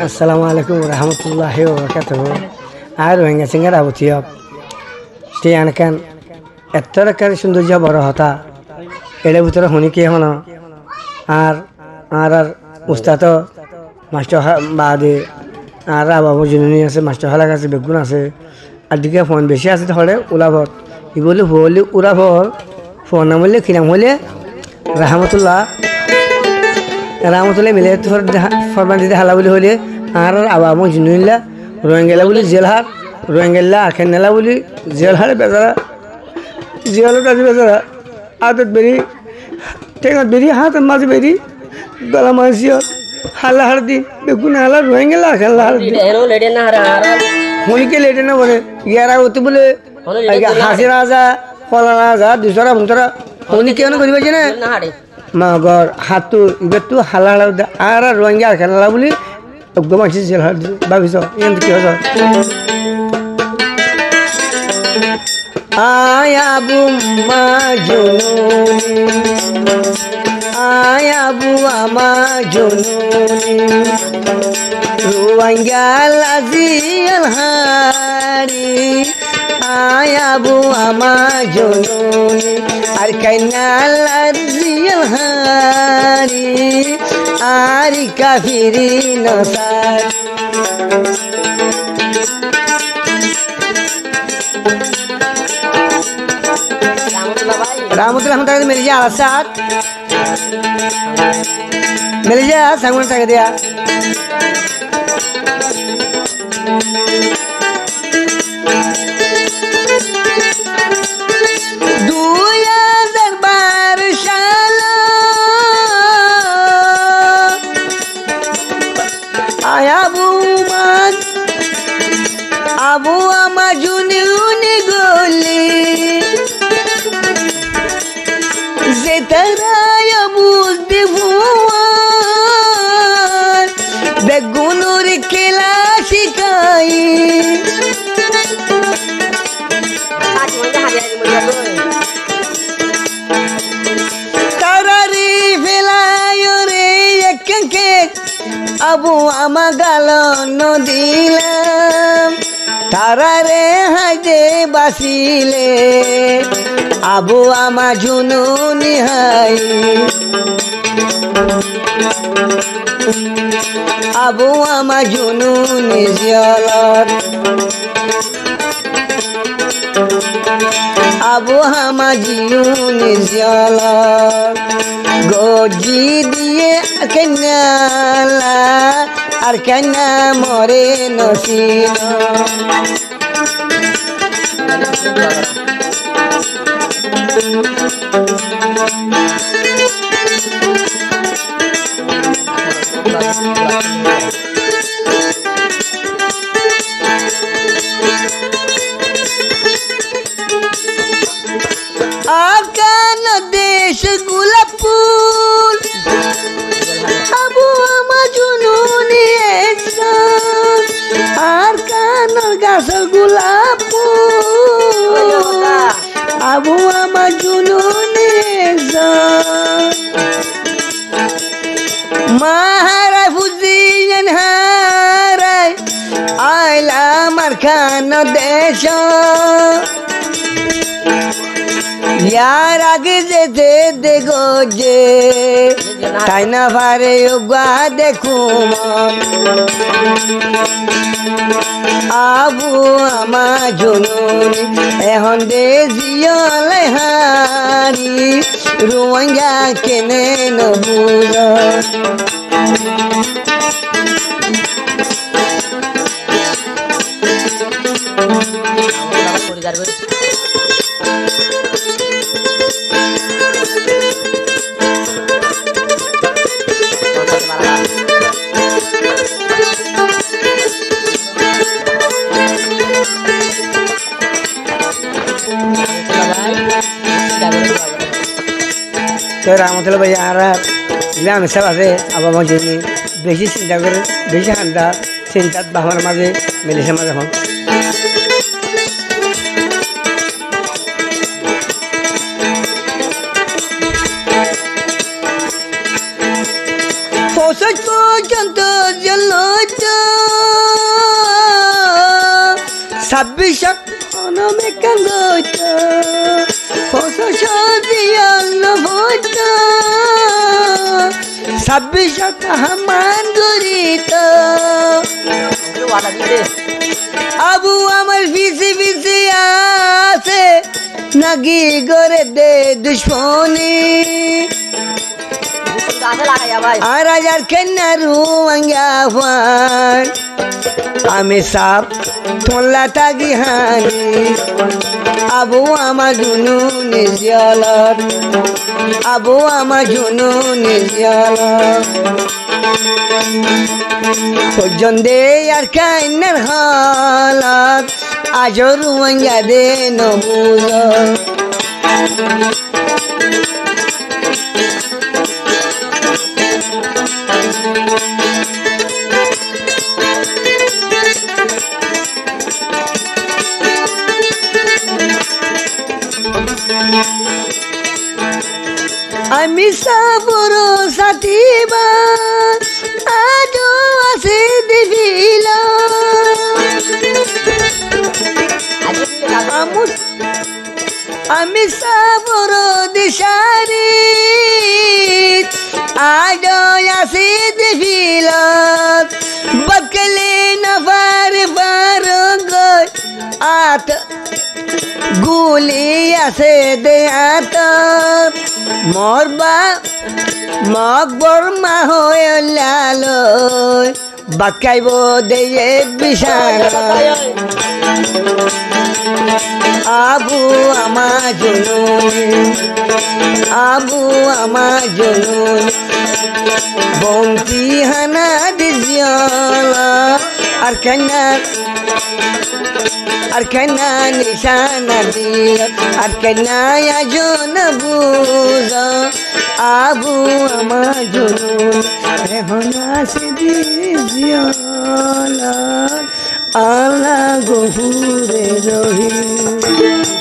আসসালামু আলাইকুম রহমতুল্লাহি ওয়া বারাকাতুহু আর রোহিঙ্গা সিঙ্গার আবুতিয়ক তে আনকান এত্তরকার সৌন্দর্য বড় হতা এর ভিতরে শুনি কি হন আর আর উস্তাদ মাস্টার বাদে আর বাবু জুনুনি আছে মাস্টার হালাক আছে বেগুন আছে আর দিকে ফোন বেশি আছে তাহলে ওলাভর ই বলি হলি উড়াভর ফোন নাম বললে কিনাম হলে রহমতুল্লাহ মিলে ফরমান দিতে হালা বলি হলে আর আবামো জুনুল্লা রোহিঙ্গেলা বলি জেলহার রোহিঙ্গেলা আখেনেলা বলি জেলহারে বেচারা জেলত আজি বেচারা আদত বেরি টেঙত বেরি হাত মাঝে বেরি গলা মাঝিয়ত হালা হার দিন বেগুন হালা রোহিঙ্গেলা আখেলা হার দিন শুনিকে লেটে না বলে ইয়ারা হতে বলে হাসিরা যা কলা যা দুসরা ভুতরা শুনি কেন করিবা যে না মাগর হাতু ইবেতু হালা হালা আর রোহিঙ্গা খেলা বলি একদম আসি জেল ভাবিস এমন কি হস আয়াবু মা জুনুনি আয়াবু আমা জুনুনি রোহিঙ্গা লাজিয়াল হারি আয়াবু আমা জুনুনি আর কাইনাল লাজিয়াল হারি আরি কাফিরি নসার रामतुल्लाह हम तक मिल जा साथ मिल जा संगुण तक दिया दुया दरबार शाला आया बुमान আবু আমা জুনুনি গলি যে তারায় বুঝতে ভুয়ার বেগুনুর খেলা শিখাই তারারি ফেলায় রে একে আবু আমা গাল নদিলাম তারারে হাইতে বাসিলে আবু আমা জুনুনি হাই আবু আমা জুনুনি জিয়ালত আবু আমা জিউনি জিয়ালত গজি দিয়ে কেনালা আর কেনা মরে নসিন আকান দেশ গোলাপ ফুল আবু আমা জুনুনি আর কানর গাছ গোলাপ ফুল আবু আমা জুনুনি মাহারায় ফুজিয়েন হারায় আইলা আমার খান দেশ यार आगे जेते देखो जे তাই না পারে ওগা দেখুম আবু আমা জুনুনি এখন দে জিয়লে হারি রোহিঙ্গা কেনে নবুজ রামতলা ভাই আর আমি সব আছে আবার মাঝে বেশি চিন্তা করে বেশি হান্তা চিন্তার বাবার মাঝে মিলেছে মাঝে এখন পৌঁছাজ পর্যন্ত জল ছাব্বিশত অনমেকান গইত ভৈত ছাব্বিশত হামান গরিত আবু আমার পিছে পিছে আছে নাকি করে দে দুশ্মনী আর হাজার কেনারু আঙ্গাফান আমি সাপ তোলা থাকি হানি আবু আমার জুনু নিজলত আবু আমার জুনু নিজলত সজ্জন দে আর কাইনার হালত আজর রুয়াঙ্গা দে নবুজ আমি সাবর সাথীবা আজো আছে দিবিল আমি সাবর দিশারি আজো আছে দিবিল বকলে নফার বার গয় আত গুলি আছে দেয়াত মরবা মকবর মা হয়ে লালো বাকাইব দেয়ে বিশাল আবু আমার জনুন আবু আমার জনুন বংশী হানা দিজিয়াল আর কেনা নিশানা দিল আর কেনা জন বুঝ আবু আমার জনুন এখন আসে দিজিয়াল আল্লাহ গহুরে রহি